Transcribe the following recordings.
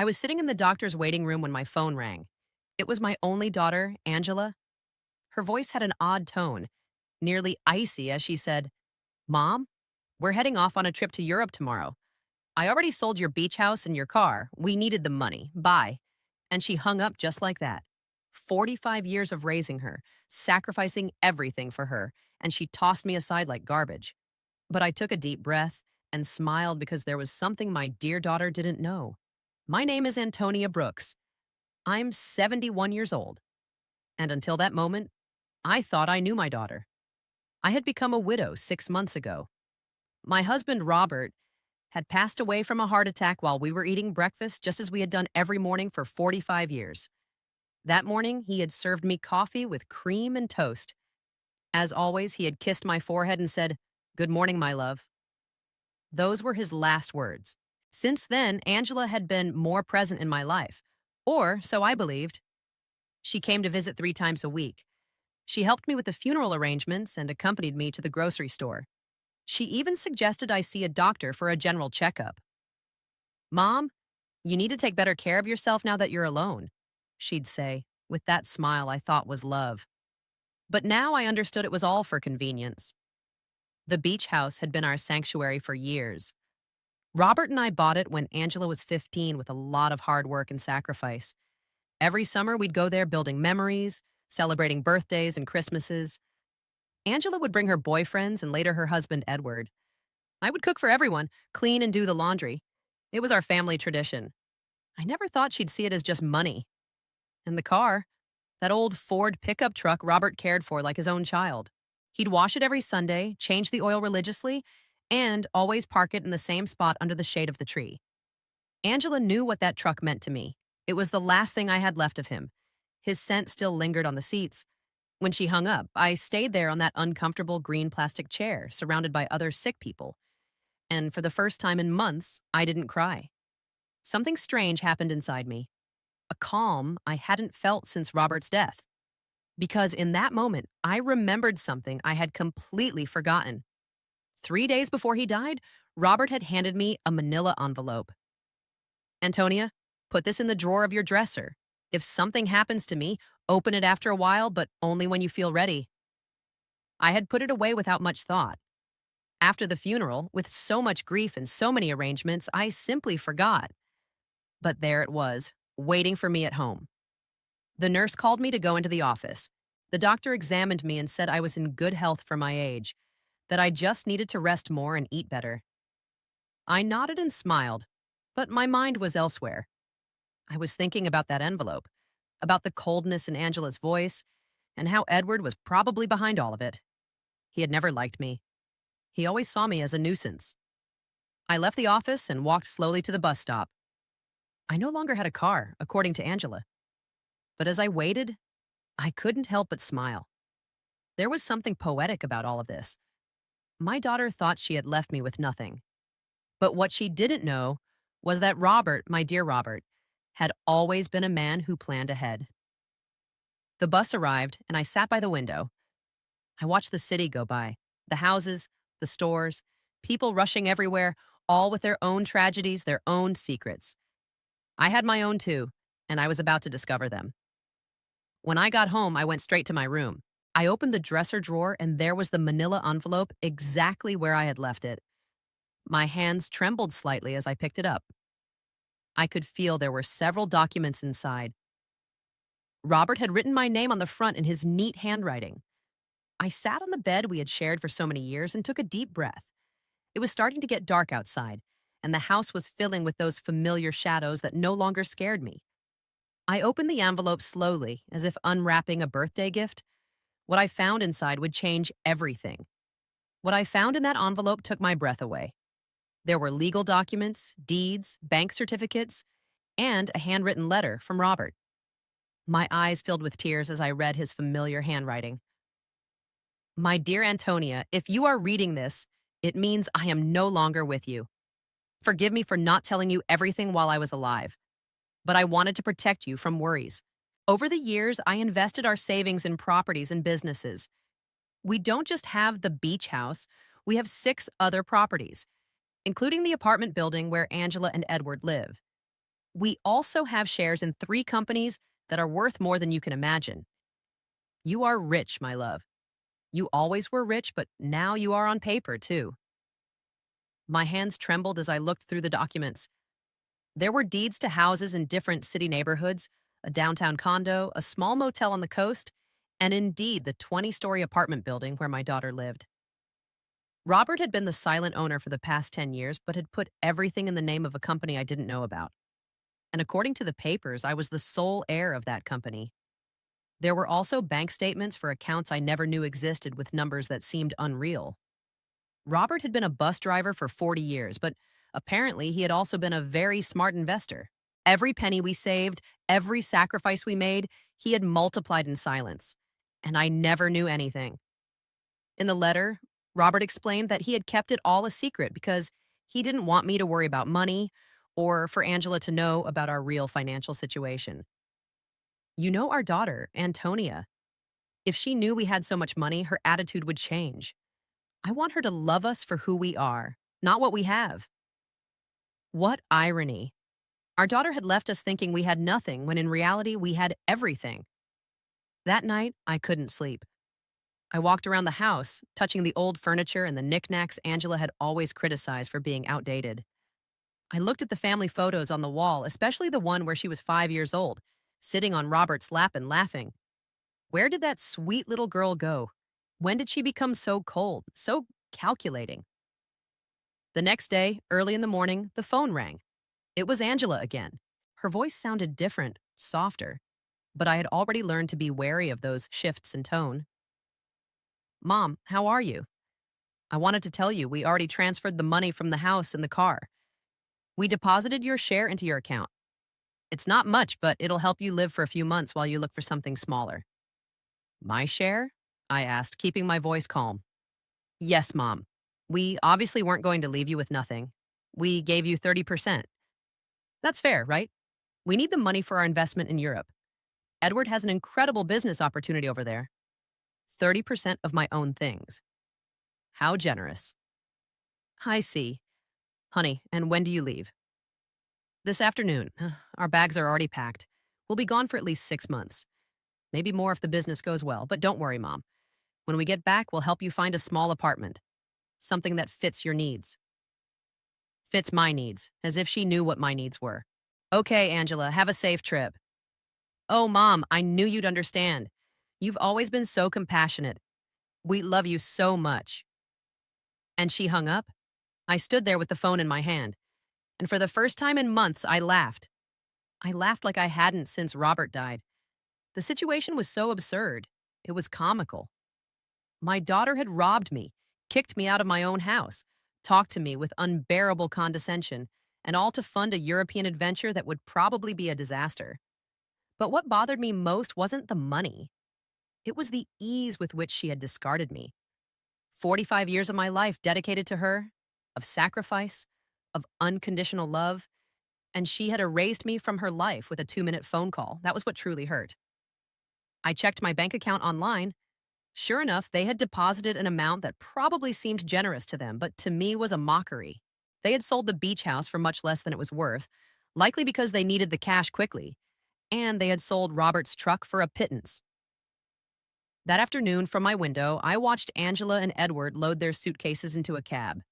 I was sitting in the doctor's waiting room when my phone rang. It was my only daughter, Angela. Her voice had an odd tone, nearly icy, as she said, "Mom, we're heading off on a trip to Europe tomorrow. I already sold your beach house and your car. We needed the money. Bye." And she hung up just like that. 45 years of raising her, sacrificing everything for her, and she tossed me aside like garbage. But I took a deep breath and smiled because there was something my dear daughter didn't know. My name is Antonia Brooks. I'm 71 years old. And until that moment, I thought I knew my daughter. I had become a widow 6 months ago. My husband, Robert, had passed away from a heart attack while we were eating breakfast, just as we had done every morning for 45 years. That morning, he had served me coffee with cream and toast. As always, he had kissed my forehead and said, "Good morning, my love." Those were his last words. Since then, Angela had been more present in my life. Or so I believed. She came to visit 3 times a week. She helped me with the funeral arrangements and accompanied me to the grocery store. She even suggested I see a doctor for a general checkup. "Mom, you need to take better care of yourself now that you're alone," she'd say, with that smile I thought was love. But now I understood it was all for convenience. The beach house had been our sanctuary for years. Robert and I bought it when Angela was 15 with a lot of hard work and sacrifice. Every summer, we'd go there building memories, celebrating birthdays and Christmases. Angela would bring her boyfriends and later her husband, Edward. I would cook for everyone, clean and do the laundry. It was our family tradition. I never thought she'd see it as just money. And the car, that old Ford pickup truck Robert cared for like his own child. He'd wash it every Sunday, change the oil religiously, and always park it in the same spot under the shade of the tree. Angela knew what that truck meant to me. It was the last thing I had left of him. His scent still lingered on the seats. When she hung up, I stayed there on that uncomfortable green plastic chair, surrounded by other sick people. And for the first time in months, I didn't cry. Something strange happened inside me. A calm I hadn't felt since Robert's death. Because in that moment, I remembered something I had completely forgotten. 3 days before he died, Robert had handed me a manila envelope. "Antonia, put this in the drawer of your dresser. If something happens to me, open it after a while, but only when you feel ready." I had put it away without much thought. After the funeral, with so much grief and so many arrangements, I simply forgot. But there it was, waiting for me at home. The nurse called me to go into the office. The doctor examined me and said I was in good health for my age, that I just needed to rest more and eat better. I nodded and smiled, but my mind was elsewhere. I was thinking about that envelope, about the coldness in Angela's voice, and how Edward was probably behind all of it. He had never liked me. He always saw me as a nuisance. I left the office and walked slowly to the bus stop. I no longer had a car, according to Angela. But as I waited, I couldn't help but smile. There was something poetic about all of this. My daughter thought she had left me with nothing. But what she didn't know was that Robert, my dear Robert, had always been a man who planned ahead. The bus arrived, and I sat by the window. I watched the city go by, the houses, the stores, people rushing everywhere, all with their own tragedies, their own secrets. I had my own too, and I was about to discover them. When I got home, I went straight to my room. I opened the dresser drawer, and there was the manila envelope exactly where I had left it. My hands trembled slightly as I picked it up. I could feel there were several documents inside. Robert had written my name on the front in his neat handwriting. I sat on the bed we had shared for so many years and took a deep breath. It was starting to get dark outside, and the house was filling with those familiar shadows that no longer scared me. I opened the envelope slowly, as if unwrapping a birthday gift. What I found inside would change everything. What I found in that envelope took my breath away. There were legal documents, deeds, bank certificates, and a handwritten letter from Robert. My eyes filled with tears as I read his familiar handwriting. "My dear Antonia, if you are reading this, it means I am no longer with you. Forgive me for not telling you everything while I was alive, but I wanted to protect you from worries. Over the years, I invested our savings in properties and businesses. We don't just have the beach house, we have 6 other properties, including the apartment building where Angela and Edward live. We also have shares in three companies that are worth more than you can imagine. You are rich, my love. You always were rich, but now you are on paper, too. My hands trembled as I looked through the documents. There were deeds to houses in different city neighborhoods, a downtown condo, a small motel on the coast, and indeed the 20-story apartment building where my daughter lived. Robert had been the silent owner for the past 10 years, but had put everything in the name of a company I didn't know about. And according to the papers, I was the sole heir of that company. There were also bank statements for accounts I never knew existed with numbers that seemed unreal. Robert had been a bus driver for 40 years, but apparently he had also been a very smart investor. Every penny we saved, every sacrifice we made, he had multiplied in silence. And I never knew anything. In the letter, Robert explained that he had kept it all a secret because he didn't want me to worry about money or for Angela to know about our real financial situation. You know our daughter, Antonia. If she knew we had so much money, her attitude would change. I want her to love us for who we are, not what we have. What irony. Our daughter had left us thinking we had nothing when in reality we had everything. That night, I couldn't sleep. I walked around the house, touching the old furniture and the knickknacks Angela had always criticized for being outdated. I looked at the family photos on the wall, especially the one where she was 5 years old, sitting on Robert's lap and laughing. Where did that sweet little girl go? When did she become so cold, so calculating? The next day, early in the morning, the phone rang. It was Angela again. Her voice sounded different, softer, but I had already learned to be wary of those shifts in tone. Mom, how are you? I wanted to tell you we already transferred the money from the house and the car. We deposited your share into your account. It's not much, but it'll help you live for a few months while you look for something smaller. My share? I asked, keeping my voice calm. Yes, Mom. We obviously weren't going to leave you with nothing. We gave you 30%. That's fair, right? We need the money for our investment in Europe. Edward has an incredible business opportunity over there. 30% of my own things. How generous. I see. Honey, and when do you leave? This afternoon. Our bags are already packed. We'll be gone for at least 6 months. Maybe more if the business goes well, but don't worry, Mom. When we get back, we'll help you find a small apartment. Something that fits your needs. Fits my needs, as if she knew what my needs were. Okay, Angela, have a safe trip. Oh, Mom, I knew you'd understand. You've always been so compassionate. We love you so much. And she hung up. I stood there with the phone in my hand. And for the first time in months, I laughed. I laughed like I hadn't since Robert died. The situation was so absurd. It was comical. My daughter had robbed me, kicked me out of my own house, talked to me with unbearable condescension, and all to fund a European adventure that would probably be a disaster. But what bothered me most wasn't the money. It was the ease with which she had discarded me. 45 years of my life dedicated to her, of sacrifice, of unconditional love, and she had erased me from her life with a 2-minute phone call. That was what truly hurt. I checked my bank account online. Sure enough, they had deposited an amount that probably seemed generous to them, but to me was a mockery. They had sold the beach house for much less than it was worth, likely because they needed the cash quickly, and they had sold Robert's truck for a pittance. That afternoon, from my window, I watched Angela and Edward load their suitcases into a cab.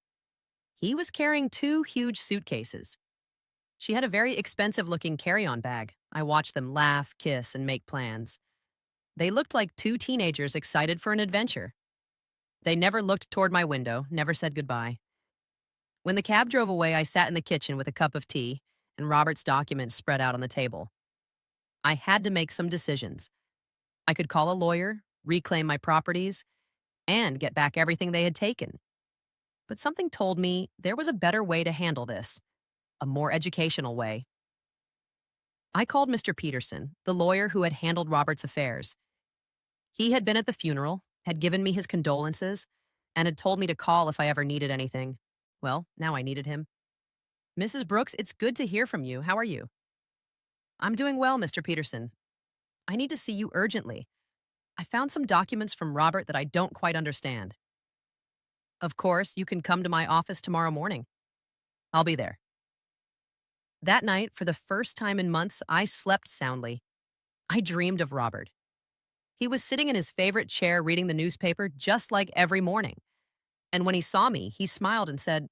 He was carrying 2 huge suitcases. She had a very expensive-looking carry-on bag. I watched them laugh, kiss, and make plans. They looked like 2 teenagers excited for an adventure. They never looked toward my window, never said goodbye. When the cab drove away, I sat in the kitchen with a cup of tea and Robert's documents spread out on the table. I had to make some decisions. I could call a lawyer, reclaim my properties, and get back everything they had taken. But something told me there was a better way to handle this, a more educational way. I called Mr. Peterson, the lawyer who had handled Robert's affairs. He had been at the funeral, had given me his condolences, and had told me to call if I ever needed anything. Well, now I needed him. Mrs. Brooks, it's good to hear from you. How are you? I'm doing well, Mr. Peterson. I need to see you urgently. I found some documents from Robert that I don't quite understand. Of course, you can come to my office tomorrow morning. I'll be there. That night, for the first time in months, I slept soundly. I dreamed of Robert. He was sitting in his favorite chair reading the newspaper just like every morning. And when he saw me, he smiled and said,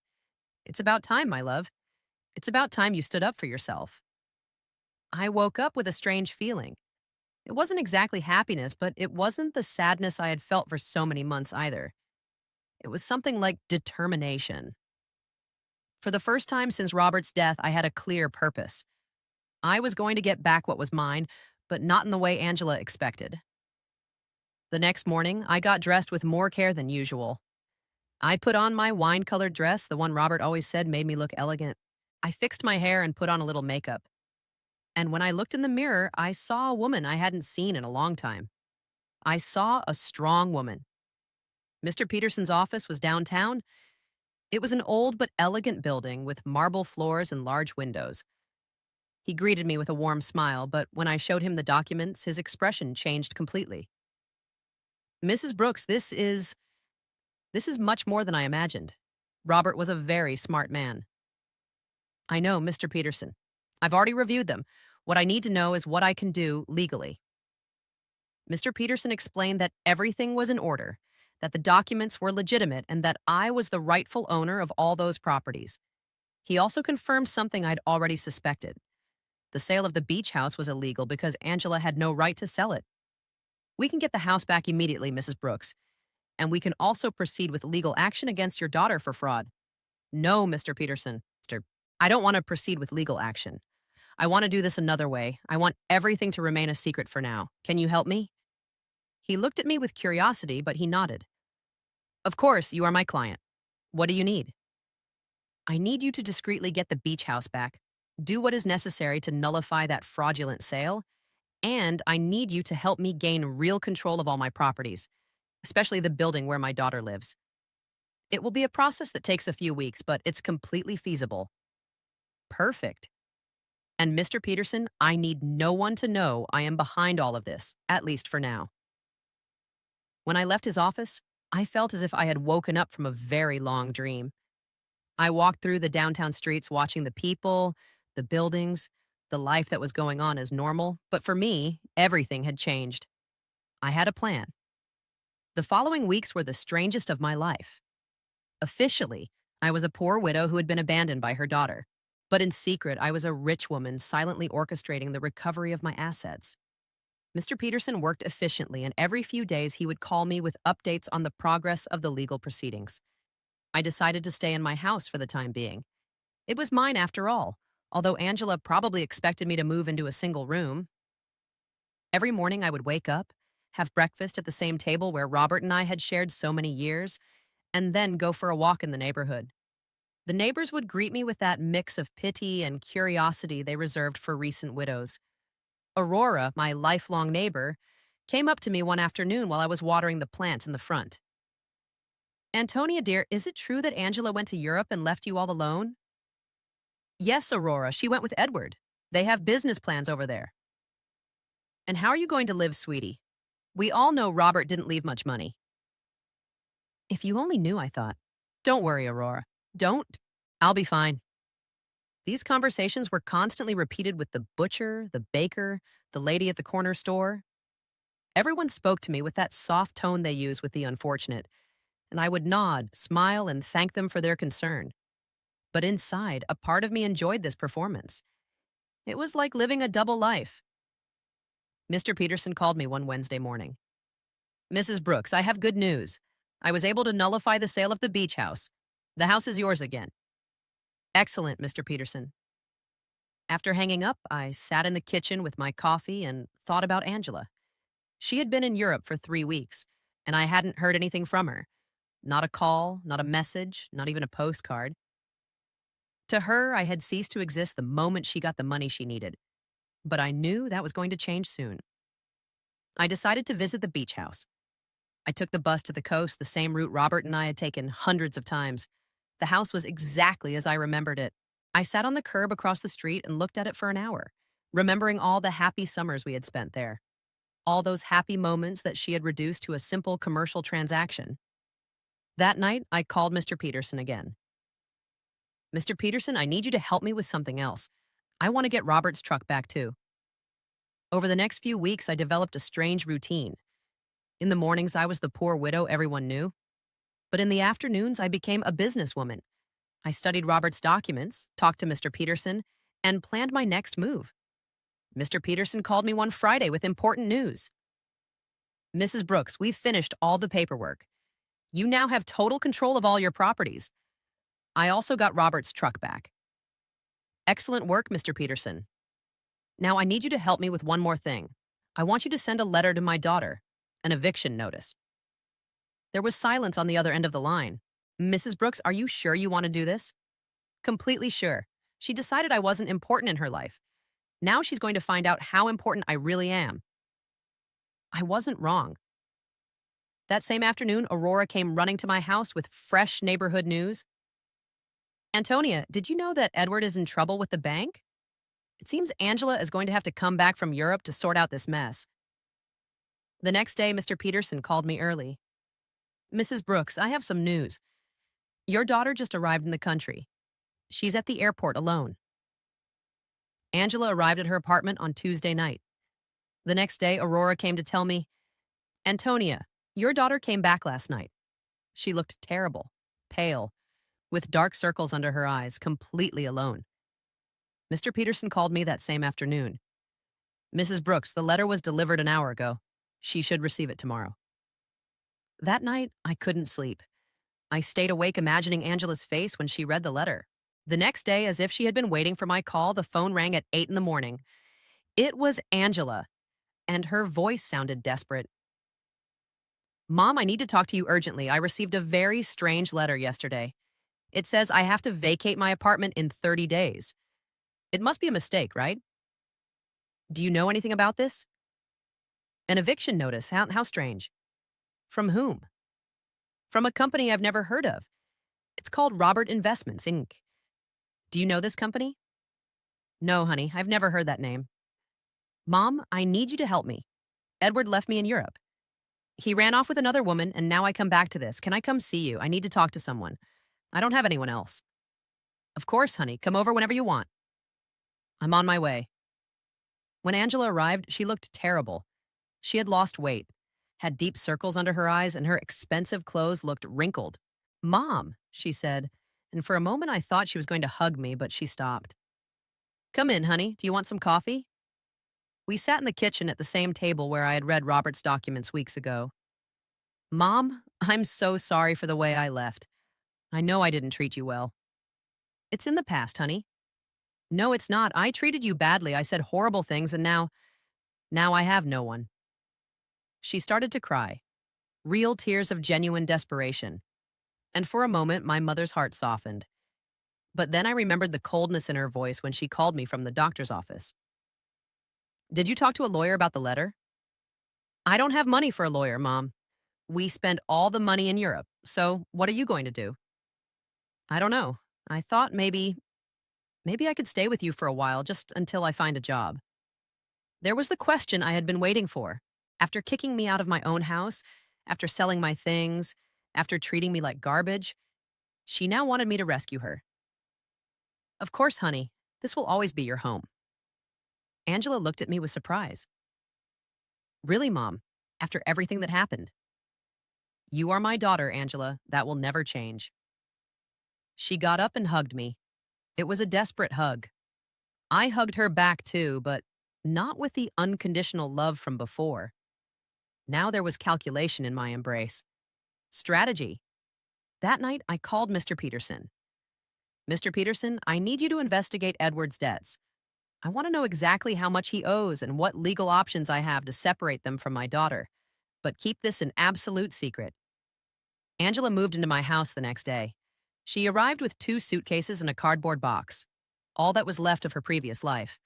"It's about time, my love. It's about time you stood up for yourself." I woke up with a strange feeling. It wasn't exactly happiness, but it wasn't the sadness I had felt for so many months either. It was something like determination. For the first time since Robert's death, I had a clear purpose. I was going to get back what was mine, but not in the way Angela expected. The next morning, I got dressed with more care than usual. I put on my wine colored dress, the one Robert always said made me look elegant. I fixed my hair and put on a little makeup. And when I looked in the mirror, I saw a woman I hadn't seen in a long time. I saw a strong woman. Mr. Peterson's office was downtown. It was an old but elegant building with marble floors and large windows. He greeted me with a warm smile, but when I showed him the documents, his expression changed completely. "Mrs. Brooks, this is much more than I imagined. Robert was a very smart man." "I know, Mr. Peterson. I've already reviewed them. What I need to know is what I can do legally." Mr. Peterson explained that everything was in order, that the documents were legitimate, and that I was the rightful owner of all those properties. He also confirmed something I'd already suspected. The sale of the beach house was illegal because Angela had no right to sell it. "We can get the house back immediately, Mrs. Brooks, and we can also proceed with legal action against your daughter for fraud." "No, Mr. Peterson. I don't want to proceed with legal action. I want to do this another way. I want everything to remain a secret for now. Can you help me?" He looked at me with curiosity, but he nodded. "Of course, you are my client. What do you need?" "I need you to discreetly get the beach house back. Do what is necessary to nullify that fraudulent sale, and I need you to help me gain real control of all my properties, especially the building where my daughter lives. It will be a process that takes a few weeks, but it's completely feasible." "Perfect. And Mr. Peterson, I need no one to know I am behind all of this, at least for now." When I left his office, I felt as if I had woken up from a very long dream. I walked through the downtown streets watching the people, the buildings, the life that was going on as normal, but for me, everything had changed. I had a plan. The following weeks were the strangest of my life. Officially, I was a poor widow who had been abandoned by her daughter. But in secret, I was a rich woman silently orchestrating the recovery of my assets. Mr. Peterson worked efficiently, and every few days he would call me with updates on the progress of the legal proceedings. I decided to stay in my house for the time being. It was mine after all, although Angela probably expected me to move into a single room. Every morning I would wake up, have breakfast at the same table where Robert and I had shared so many years, and then go for a walk in the neighborhood. The neighbors would greet me with that mix of pity and curiosity they reserved for recent widows. Aurora, my lifelong neighbor, came up to me one afternoon while I was watering the plants in the front. "Antonia, dear, is it true that Angela went to Europe and left you all alone?" "Yes, Aurora, she went with Edward. They have business plans over there." "And how are you going to live, sweetie? We all know Robert didn't leave much money." If you only knew, I thought. Don't worry, Aurora. Don't. I'll be fine. These conversations were constantly repeated with the butcher, the baker, the lady at the corner store. Everyone spoke to me with that soft tone they use with the unfortunate, and I would nod, smile, and thank them for their concern. But inside, a part of me enjoyed this performance. It was like living a double life. Mr. Peterson called me one Wednesday morning. "Mrs. Brooks, I have good news. I was able to nullify the sale of the beach house. The house is yours again." "Excellent, Mr. Peterson." After hanging up, I sat in the kitchen with my coffee and thought about Angela. She had been in Europe for 3 weeks, and I hadn't heard anything from her. Not a call, not a message, not even a postcard. To her, I had ceased to exist the moment she got the money she needed. But I knew that was going to change soon. I decided to visit the beach house. I took the bus to the coast, the same route Robert and I had taken hundreds of times. The house was exactly as I remembered it. I sat on the curb across the street and looked at it for an hour, remembering all the happy summers we had spent there. All those happy moments that she had reduced to a simple commercial transaction. That night, I called Mr. Peterson again. "Mr. Peterson, I need you to help me with something else. I want to get Robert's truck back too. Over the next few weeks, I developed a strange routine. In the mornings, I was the poor widow everyone knew. But in the afternoons, I became a businesswoman. I studied Robert's documents, talked to Mr. Peterson, and planned my next move. Mr. Peterson called me one Friday with important news. Mrs. Brooks, we've finished all the paperwork. You now have total control of all your properties. I also got Robert's truck back. Excellent work, Mr. Peterson. Now I need you to help me with one more thing. I want you to send a letter to my daughter, an eviction notice. There was silence on the other end of the line. Mrs. Brooks, are you sure you want to do this? Completely sure. She decided I wasn't important in her life. Now she's going to find out how important I really am. I wasn't wrong. That same afternoon, Aurora came running to my house with fresh neighborhood news. Antonia, did you know that Edward is in trouble with the bank? It seems Angela is going to have to come back from Europe to sort out this mess. The next day, Mr. Peterson called me early. Mrs. Brooks, I have some news. Your daughter just arrived in the country. She's at the airport alone. Angela arrived at her apartment on Tuesday night. The next day, Aurora came to tell me, Antonia, your daughter came back last night. She looked terrible, pale, with dark circles under her eyes, completely alone. Mr. Peterson called me that same afternoon. Mrs. Brooks, the letter was delivered an hour ago. She should receive it tomorrow. That night, I couldn't sleep. I stayed awake imagining Angela's face when she read the letter. The next day, as if she had been waiting for my call, the phone rang at 8 in the morning. It was Angela, and her voice sounded desperate. Mom, I need to talk to you urgently. I received a very strange letter yesterday. It says I have to vacate my apartment in 30 days. It must be a mistake, right? Do you know anything about this? An eviction notice. How strange. From whom? From a company I've never heard of. It's called Robert Investments, Inc. Do you know this company? No, honey, I've never heard that name. Mom, I need you to help me. Edward left me in Europe. He ran off with another woman, and now I come back to this. Can I come see you? I need to talk to someone. I don't have anyone else. Of course, honey. Come over whenever you want. I'm on my way. When Angela arrived, she looked terrible. She had lost weight, had deep circles under her eyes, and her expensive clothes looked wrinkled. Mom, she said, and for a moment I thought she was going to hug me, but she stopped. Come in, honey. Do you want some coffee? We sat in the kitchen at the same table where I had read Robert's documents weeks ago. Mom, I'm so sorry for the way I left. I know I didn't treat you well. It's in the past, honey. No, it's not. I treated you badly. I said horrible things, and now I have no one. She started to cry, real tears of genuine desperation. And for a moment, my mother's heart softened. But then I remembered the coldness in her voice when she called me from the doctor's office. Did you talk to a lawyer about the letter? I don't have money for a lawyer, Mom. We spent all the money in Europe, so what are you going to do? I don't know. I thought maybe I could stay with you for a while, just until I find a job. There was the question I had been waiting for. After kicking me out of my own house, after selling my things, after treating me like garbage, she now wanted me to rescue her. Of course, honey, this will always be your home. Angela looked at me with surprise. Really, Mom, after everything that happened? You are my daughter, Angela. That will never change. She got up and hugged me. It was a desperate hug. I hugged her back too, but not with the unconditional love from before. Now there was calculation in my embrace. Strategy. That night, I called Mr. Peterson. Mr. Peterson, I need you to investigate Edward's debts. I want to know exactly how much he owes and what legal options I have to separate them from my daughter. But keep this an absolute secret. Angela moved into my house the next day. She arrived with 2 suitcases and a cardboard box, all that was left of her previous life.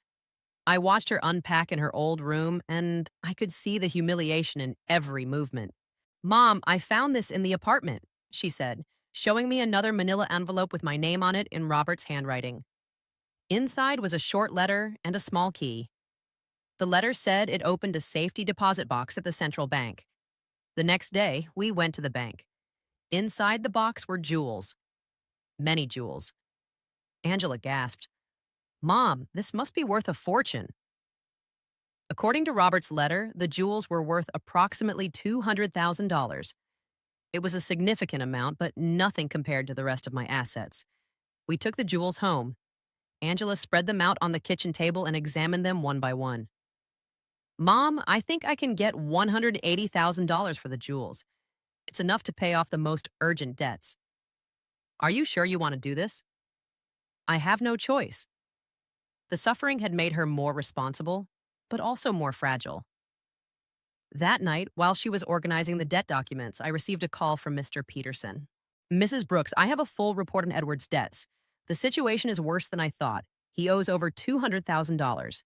I watched her unpack in her old room, and I could see the humiliation in every movement. Mom, I found this in the apartment, she said, showing me another manila envelope with my name on it in Robert's handwriting. Inside was a short letter and a small key. The letter said it opened a safety deposit box at the central bank. The next day, we went to the bank. Inside the box were jewels. Many jewels. Angela gasped. Mom, this must be worth a fortune. According to Robert's letter, the jewels were worth approximately $200,000. It was a significant amount, but nothing compared to the rest of my assets. We took the jewels home. Angela spread them out on the kitchen table and examined them one by one. Mom, I think I can get $180,000 for the jewels. It's enough to pay off the most urgent debts. Are you sure you want to do this? I have no choice. The suffering had made her more responsible, but also more fragile. That night, while she was organizing the debt documents, I received a call from Mr. Peterson. Mrs. Brooks, I have a full report on Edward's debts. The situation is worse than I thought. He owes over $200,000.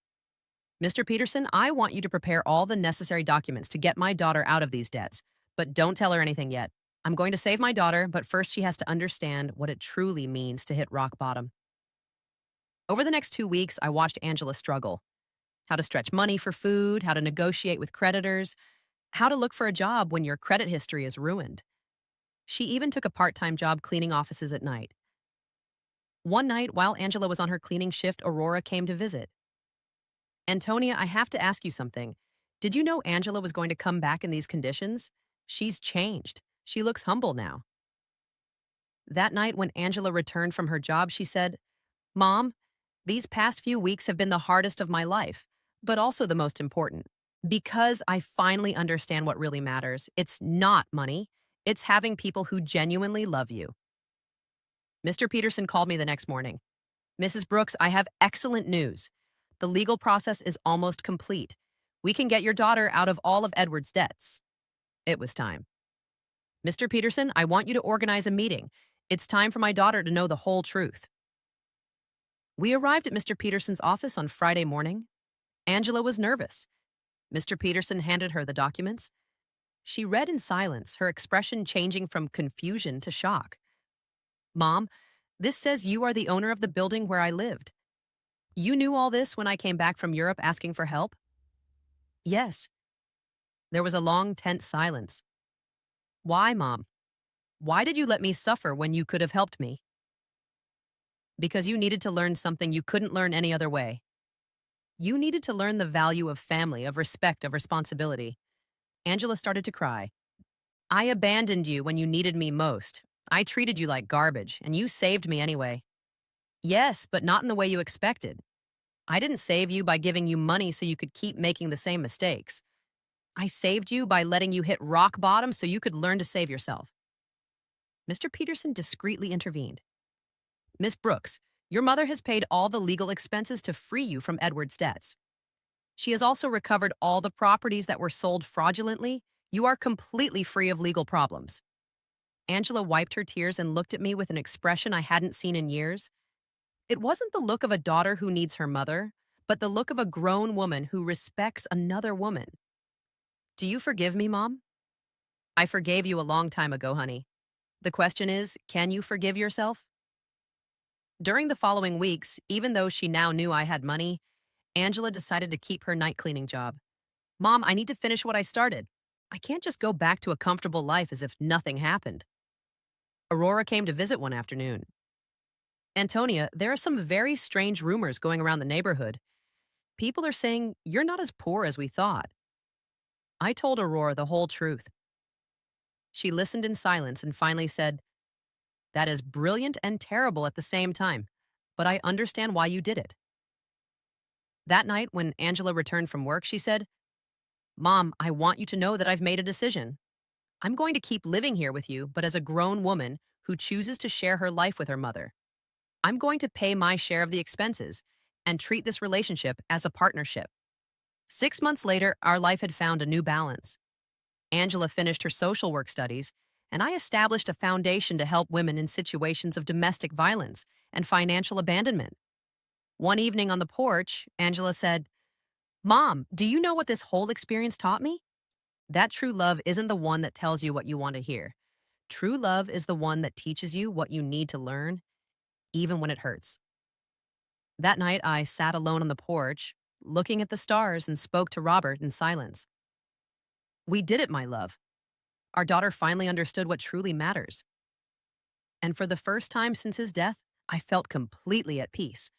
Mr. Peterson, I want you to prepare all the necessary documents to get my daughter out of these debts, but don't tell her anything yet. I'm going to save my daughter, but first she has to understand what it truly means to hit rock bottom. Over the next 2 weeks, I watched Angela struggle. How to stretch money for food, how to negotiate with creditors, how to look for a job when your credit history is ruined. She even took a part-time job cleaning offices at night. One night, while Angela was on her cleaning shift, Aurora came to visit. Antonia, I have to ask you something. Did you know Angela was going to come back in these conditions? She's changed. She looks humble now. That night, when Angela returned from her job, she said, Mom, these past few weeks have been the hardest of my life, but also the most important. Because I finally understand what really matters. It's not money. It's having people who genuinely love you. Mr. Peterson called me the next morning. Mrs. Brooks, I have excellent news. The legal process is almost complete. We can get your daughter out of all of Edward's debts. It was time. Mr. Peterson, I want you to organize a meeting. It's time for my daughter to know the whole truth. We arrived at Mr. Peterson's office on Friday morning. Angela was nervous. Mr. Peterson handed her the documents. She read in silence, her expression changing from confusion to shock. Mom, this says you are the owner of the building where I lived. You knew all this when I came back from Europe asking for help? Yes. There was a long, tense silence. Why, Mom? Why did you let me suffer when you could have helped me? Because you needed to learn something you couldn't learn any other way. You needed to learn the value of family, of respect, of responsibility. Angela started to cry. I abandoned you when you needed me most. I treated you like garbage, and you saved me anyway. Yes, but not in the way you expected. I didn't save you by giving you money so you could keep making the same mistakes. I saved you by letting you hit rock bottom so you could learn to save yourself. Mr. Peterson discreetly intervened. Miss Brooks, your mother has paid all the legal expenses to free you from Edward's debts. She has also recovered all the properties that were sold fraudulently. You are completely free of legal problems. Angela wiped her tears and looked at me with an expression I hadn't seen in years. It wasn't the look of a daughter who needs her mother, but the look of a grown woman who respects another woman. Do you forgive me, Mom? I forgave you a long time ago, honey. The question is, can you forgive yourself? During the following weeks, even though she now knew I had money, Angela decided to keep her night cleaning job. Mom, I need to finish what I started. I can't just go back to a comfortable life as if nothing happened. Aurora came to visit one afternoon. Antonia, there are some very strange rumors going around the neighborhood. People are saying you're not as poor as we thought. I told Aurora the whole truth. She listened in silence and finally said, That is brilliant and terrible at the same time, but I understand why you did it. That night, when Angela returned from work, she said, Mom, I want you to know that I've made a decision. I'm going to keep living here with you, but as a grown woman who chooses to share her life with her mother. I'm going to pay my share of the expenses and treat this relationship as a partnership. 6 months later, our life had found a new balance. Angela finished her social work studies, and I established a foundation to help women in situations of domestic violence and financial abandonment. One evening on the porch, Angela said, Mom, do you know what this whole experience taught me? That true love isn't the one that tells you what you want to hear. True love is the one that teaches you what you need to learn, even when it hurts. That night, I sat alone on the porch, looking at the stars, and spoke to Robert in silence. We did it, my love. Our daughter finally understood what truly matters. And for the first time since his death, I felt completely at peace.